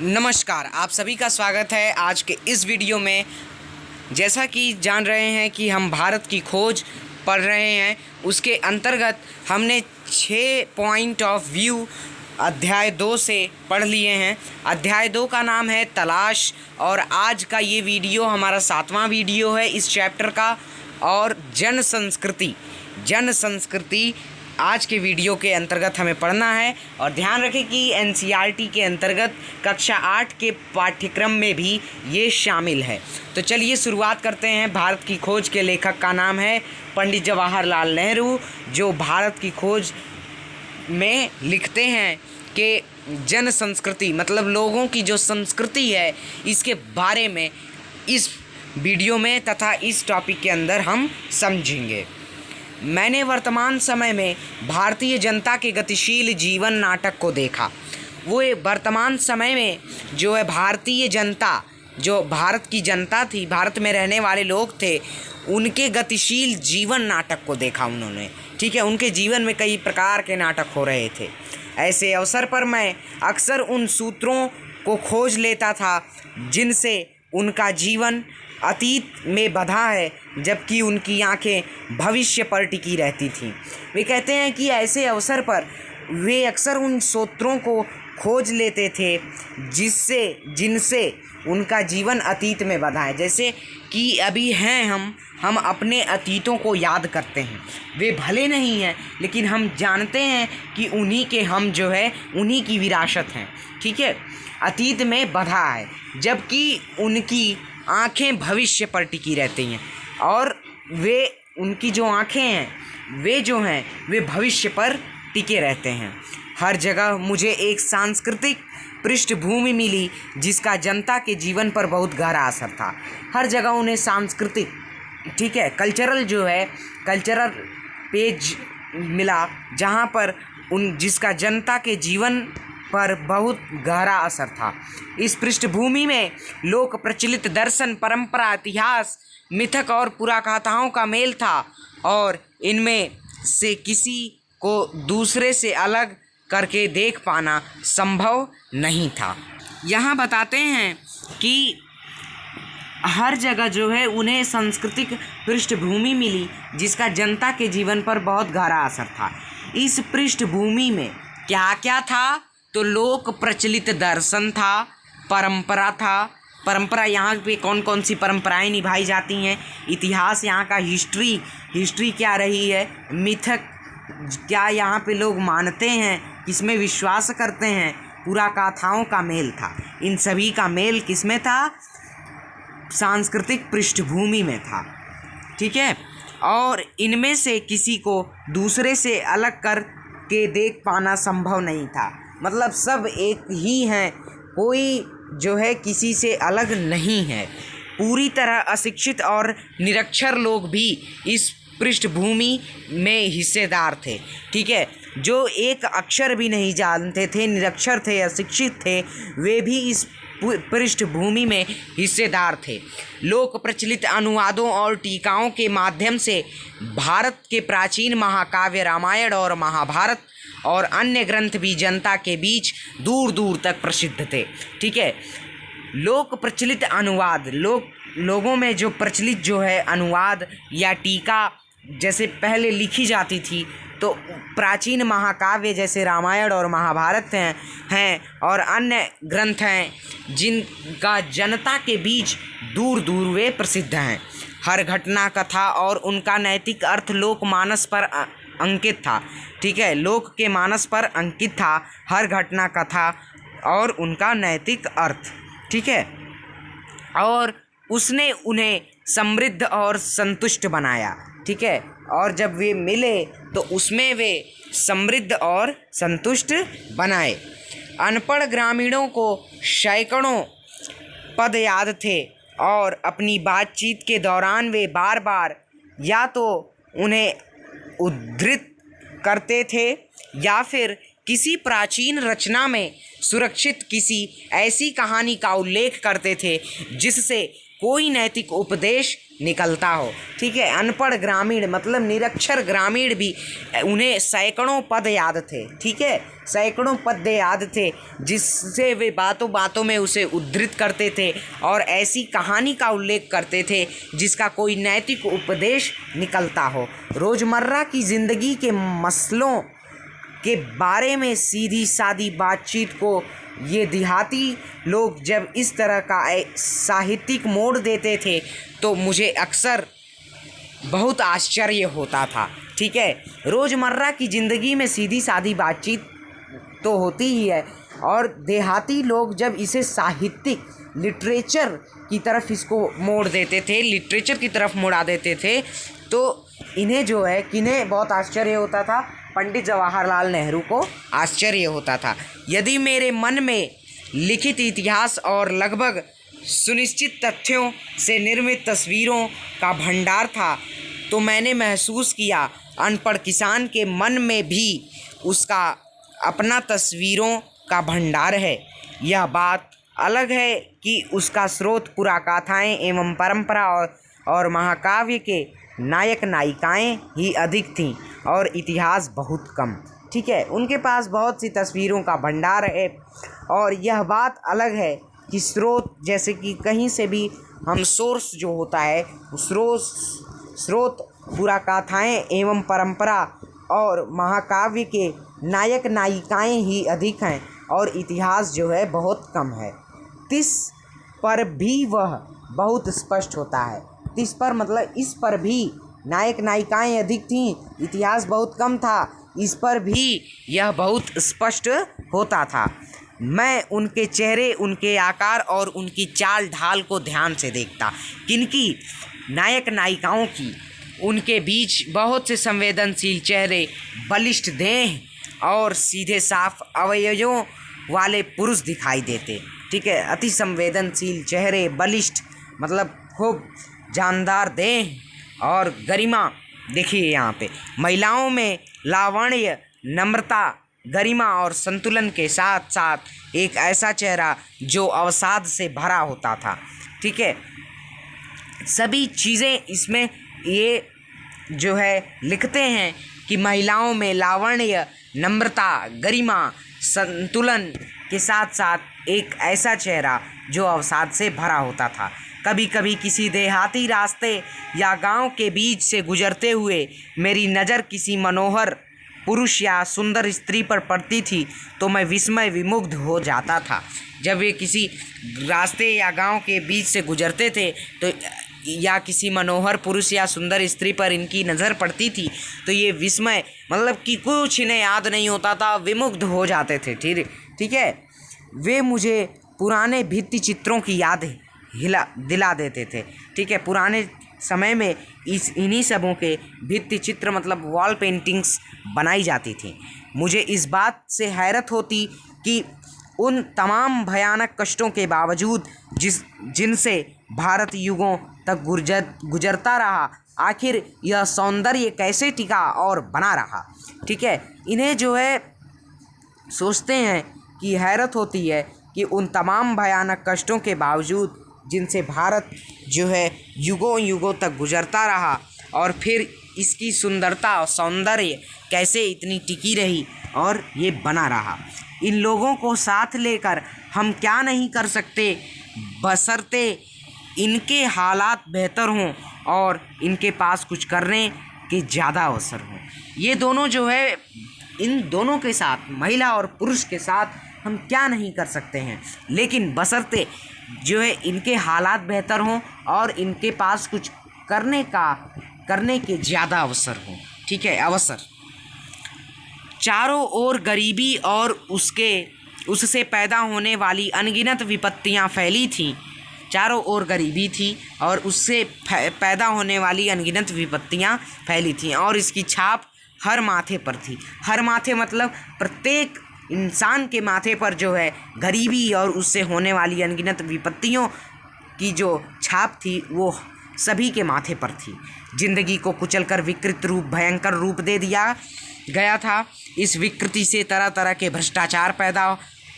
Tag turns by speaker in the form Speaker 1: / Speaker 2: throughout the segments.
Speaker 1: नमस्कार, आप सभी का स्वागत है आज के इस वीडियो में। जैसा कि जान रहे हैं कि हम भारत की खोज पढ़ रहे हैं, उसके अंतर्गत हमने 6 पॉइंट ऑफ व्यू अध्याय 2 से पढ़ लिए हैं। अध्याय 2 का नाम है तलाश और आज का ये वीडियो हमारा 7वां वीडियो है इस चैप्टर का। और जन संस्कृति आज के वीडियो के अंतर्गत हमें पढ़ना है। और ध्यान रखें कि एनसीईआरटी के अंतर्गत कक्षा 8 के पाठ्यक्रम में भी ये शामिल है। तो चलिए शुरुआत करते हैं। भारत की खोज के लेखक का नाम है पंडित जवाहरलाल नेहरू, जो भारत की खोज में लिखते हैं कि जन संस्कृति मतलब लोगों की जो संस्कृति है, इसके बारे में इस वीडियो में तथा इस टॉपिक के अंदर हम समझेंगे। मैंने वर्तमान समय में भारतीय जनता के गतिशील जीवन नाटक को देखा। वो वर्तमान समय में जो है भारतीय जनता, जो भारत की जनता थी, भारत में रहने वाले लोग थे, उनके गतिशील जीवन नाटक को देखा उन्होंने। ठीक है, उनके जीवन में कई प्रकार के नाटक हो रहे थे। ऐसे अवसर पर मैं अक्सर उन सूत्रों को खोज लेता था जिनसे उनका जीवन अतीत में बंधा है, जबकि उनकी आंखें भविष्य पर टिकी रहती थीं। वे कहते हैं कि ऐसे अवसर पर वे अक्सर उन सूत्रों को खोज लेते थे जिनसे उनका जीवन अतीत में बंधा है। जैसे कि अभी हैं हम अपने अतीतों को याद करते हैं। वे भले नहीं हैं, लेकिन हम जानते हैं कि उन्हीं के हम जो है उन्हीं की विरासत हैं। ठीक है, अतीत में बंधा है, जबकि उनकी आँखें भविष्य पर टिकी रहती हैं। और उनकी जो आँखें हैं वे भविष्य पर टिके रहते हैं। हर जगह मुझे एक सांस्कृतिक पृष्ठभूमि मिली जिसका जनता के जीवन पर बहुत गहरा असर था। हर जगह उन्हें सांस्कृतिक, ठीक है, कल्चरल पेज मिला, जहाँ पर जिसका जनता के जीवन पर बहुत गहरा असर था। इस पृष्ठभूमि में लोक प्रचलित दर्शन, परंपरा, इतिहास, मिथक और पुराकथाओं का मेल था और इनमें से किसी को दूसरे से अलग करके देख पाना संभव नहीं था। यहाँ बताते हैं कि हर जगह जो है उन्हें सांस्कृतिक पृष्ठभूमि मिली जिसका जनता के जीवन पर बहुत गहरा असर था। इस पृष्ठभूमि में क्या क्या था? तो लोक प्रचलित दर्शन था, परंपरा था। परंपरा, यहाँ पे कौन कौन सी परंपराएं निभाई जाती हैं, इतिहास, यहाँ का हिस्ट्री क्या रही है, मिथक क्या यहाँ पे लोग मानते हैं, किसमें विश्वास करते हैं, पुराकथाओं का मेल था। इन सभी का मेल किसमें था? सांस्कृतिक पृष्ठभूमि में था। ठीक है, और इनमें से किसी को दूसरे से अलग कर के देख पाना संभव नहीं था। मतलब सब एक ही हैं, कोई जो है किसी से अलग नहीं है। पूरी तरह अशिक्षित और निरक्षर लोग भी इस पृष्ठभूमि में हिस्सेदार थे। ठीक है, जो एक अक्षर भी नहीं जानते थे, निरक्षर थे, अशिक्षित थे, वे भी इस पृष्ठभूमि में हिस्सेदार थे। लोक प्रचलित अनुवादों और टीकाओं के माध्यम से भारत के प्राचीन महाकाव्य रामायण और महाभारत और अन्य ग्रंथ भी जनता के बीच दूर दूर तक प्रसिद्ध थे। ठीक है, लोक प्रचलित अनुवाद, लोगों में जो प्रचलित जो है अनुवाद या टीका जैसे पहले लिखी जाती थी, तो प्राचीन महाकाव्य जैसे रामायण और महाभारत हैं और अन्य ग्रंथ हैं जिनका जनता के बीच दूर दूर वे प्रसिद्ध हैं। हर घटना, कथा और उनका नैतिक अर्थ लोकमानस पर अंकित था। ठीक है, लोक के मानस पर अंकित था हर घटना, कथा और उनका नैतिक अर्थ। ठीक है, और उसने उन्हें समृद्ध और संतुष्ट बनाया। ठीक है, और जब वे मिले तो उसमें वे समृद्ध और संतुष्ट बनाए। अनपढ़ ग्रामीणों को सैकड़ों पद याद थे और अपनी बातचीत के दौरान वे बार बार या तो उन्हें उद्धृत करते थे या फिर किसी प्राचीन रचना में सुरक्षित किसी ऐसी कहानी का उल्लेख करते थे जिससे कोई नैतिक उपदेश निकलता हो। ठीक है, अनपढ़ ग्रामीण मतलब निरक्षर ग्रामीण भी उन्हें सैकड़ों पद याद थे। ठीक है, सैकड़ों पद याद थे जिससे वे बातों बातों में उसे उद्धृत करते थे और ऐसी कहानी का उल्लेख करते थे जिसका कोई नैतिक उपदेश निकलता हो। रोज़मर्रा की ज़िंदगी के मसलों के बारे में सीधी सादी बातचीत को ये देहाती लोग जब इस तरह का साहित्यिक मोड़ देते थे तो मुझे अक्सर बहुत आश्चर्य होता था। ठीक है, रोज़मर्रा की ज़िंदगी में सीधी सादी बातचीत तो होती ही है और देहाती लोग जब इसे साहित्यिक लिटरेचर की तरफ इसको मोड़ देते थे, लिटरेचर की तरफ मोड़ा देते थे, तो इन्हें जो है किन्हें बहुत आश्चर्य होता था, पंडित जवाहरलाल नेहरू को आश्चर्य होता था। यदि मेरे मन में लिखित इतिहास और लगभग सुनिश्चित तथ्यों से निर्मित तस्वीरों का भंडार था तो मैंने महसूस किया अनपढ़ किसान के मन में भी उसका अपना तस्वीरों का भंडार है। यह बात अलग है कि उसका स्रोत पुराकथाएँ एवं परंपरा और महाकाव्य के नायक नायिकाएँ ही अधिक थीं और इतिहास बहुत कम। ठीक है, उनके पास बहुत सी तस्वीरों का भंडार है और यह बात अलग है कि स्रोत जैसे कि कहीं से भी हम सोर्स जो होता है स्रोत पुराकथाएँ एवं परंपरा और महाकाव्य के नायक नायिकाएँ ही अधिक हैं और इतिहास जो है बहुत कम है। तिस पर भी वह बहुत स्पष्ट होता है। तिस पर मतलब इस पर भी नायक नायिकाएँ अधिक थीं, इतिहास बहुत कम था, इस पर भी यह बहुत स्पष्ट होता था। मैं उनके चेहरे, उनके आकार और उनकी चाल ढाल को ध्यान से देखता। किनकी? नायक नायिकाओं की। उनके बीच बहुत से संवेदनशील चेहरे, बलिष्ठ देह और सीधे साफ अवयवों वाले पुरुष दिखाई देते। ठीक है, अति संवेदनशील चेहरे, बलिष्ठ मतलब खूब जानदार देह और गरिमा। देखिए यहाँ पे महिलाओं में लावण्य, नम्रता, गरिमा और संतुलन के साथ साथ एक ऐसा चेहरा जो अवसाद से भरा होता था। ठीक है, सभी चीज़ें इसमें ये जो है लिखते हैं कि महिलाओं में लावण्य, नम्रता, गरिमा, संतुलन के साथ साथ एक ऐसा चेहरा जो अवसाद से भरा होता था। कभी कभी किसी देहाती रास्ते या गांव के बीच से गुजरते हुए मेरी नज़र किसी मनोहर पुरुष या सुंदर स्त्री पर पड़ती थी तो मैं विस्मय विमुग्ध हो जाता था। जब वे किसी रास्ते या गांव के बीच से गुजरते थे तो या किसी मनोहर पुरुष या सुंदर स्त्री पर इनकी नज़र पड़ती थी तो ये विस्मय मतलब कि कुछ इन्हें याद नहीं होता था, विमुग्ध हो जाते थे। ठीक है, वे मुझे पुराने भित्ति चित्रों की याद दिला देते थे। ठीक है, पुराने समय में इन्हीं सबों के भित्ति चित्र मतलब वॉल पेंटिंग्स बनाई जाती थी। मुझे इस बात से हैरत होती कि उन तमाम भयानक कष्टों के बावजूद जिनसे भारत युगों तक गुजरता रहा, आखिर यह सौंदर्य कैसे टिका और बना रहा। ठीक है, इन्हें जो है सोचते हैं कि हैरत होती है कि उन तमाम भयानक कष्टों के बावजूद जिनसे भारत जो है युगों युगों तक गुजरता रहा और फिर इसकी सुंदरता और सौंदर्य कैसे इतनी टिकी रही और ये बना रहा। इन लोगों को साथ लेकर हम क्या नहीं कर सकते बशर्ते इनके हालात बेहतर हों और इनके पास कुछ करने के ज़्यादा अवसर हों। ये दोनों जो है इन दोनों के साथ, महिला और पुरुष के साथ हम क्या नहीं कर सकते हैं, लेकिन बशर्ते जो है इनके हालात बेहतर हों और इनके पास कुछ करने के ज़्यादा अवसर हों। ठीक है, अवसर। चारों ओर गरीबी और उससे पैदा होने वाली अनगिनत विपत्तियां फैली थीं। चारों ओर गरीबी थी और उससे पैदा होने वाली अनगिनत विपत्तियां फैली थीं और इसकी छाप हर माथे पर थी। हर माथे मतलब प्रत्येक इंसान के माथे पर जो है गरीबी और उससे होने वाली अनगिनत विपत्तियों की जो छाप थी वो सभी के माथे पर थी। जिंदगी को कुचलकर विकृत रूप, भयंकर रूप दे दिया गया था। इस विकृति से तरह तरह के भ्रष्टाचार पैदा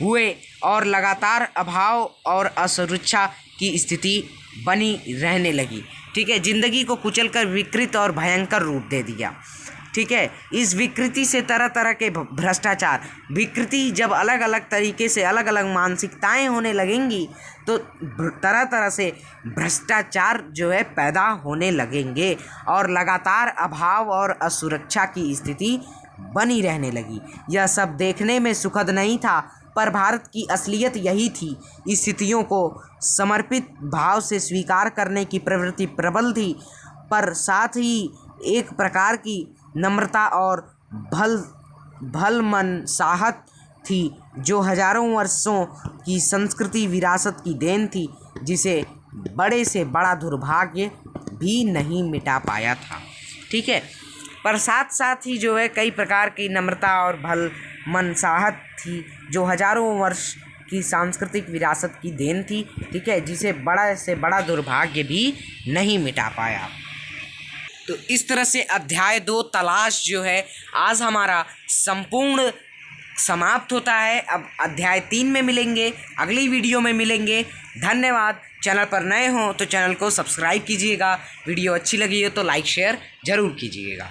Speaker 1: हुए और लगातार अभाव और असुरक्षा की स्थिति बनी रहने लगी। ठीक है, ज़िंदगी को कुचलकर विकृत और भयंकर रूप दे दिया। ठीक है, इस विकृति से तरह तरह के भ्रष्टाचार, विकृति जब अलग अलग तरीके से अलग अलग मानसिकताएं होने लगेंगी तो तरह तरह से भ्रष्टाचार जो है पैदा होने लगेंगे और लगातार अभाव और असुरक्षा की स्थिति बनी रहने लगी। यह सब देखने में सुखद नहीं था, पर भारत की असलियत यही थी। स्थितियों को समर्पित भाव से स्वीकार करने की प्रवृत्ति प्रबल थी, पर साथ ही एक प्रकार की नम्रता और भल मनसाहत थी जो हजारों वर्षों की संस्कृति विरासत की देन थी, जिसे बड़े से बड़ा दुर्भाग्य भी नहीं मिटा पाया था। ठीक है, पर साथ साथ ही जो है कई प्रकार की नम्रता और भल मनसाहत थी जो हजारों वर्ष की सांस्कृतिक विरासत की देन थी। ठीक है, जिसे बड़ा से बड़ा दुर्भाग्य भी नहीं मिटा पाया। तो इस तरह से अध्याय 2 तलाश जो है आज हमारा संपूर्ण समाप्त होता है। अब अध्याय 3 में मिलेंगे, अगली वीडियो में मिलेंगे। धन्यवाद। चैनल पर नए हों तो चैनल को सब्सक्राइब कीजिएगा, वीडियो अच्छी लगी हो तो लाइक शेयर ज़रूर कीजिएगा।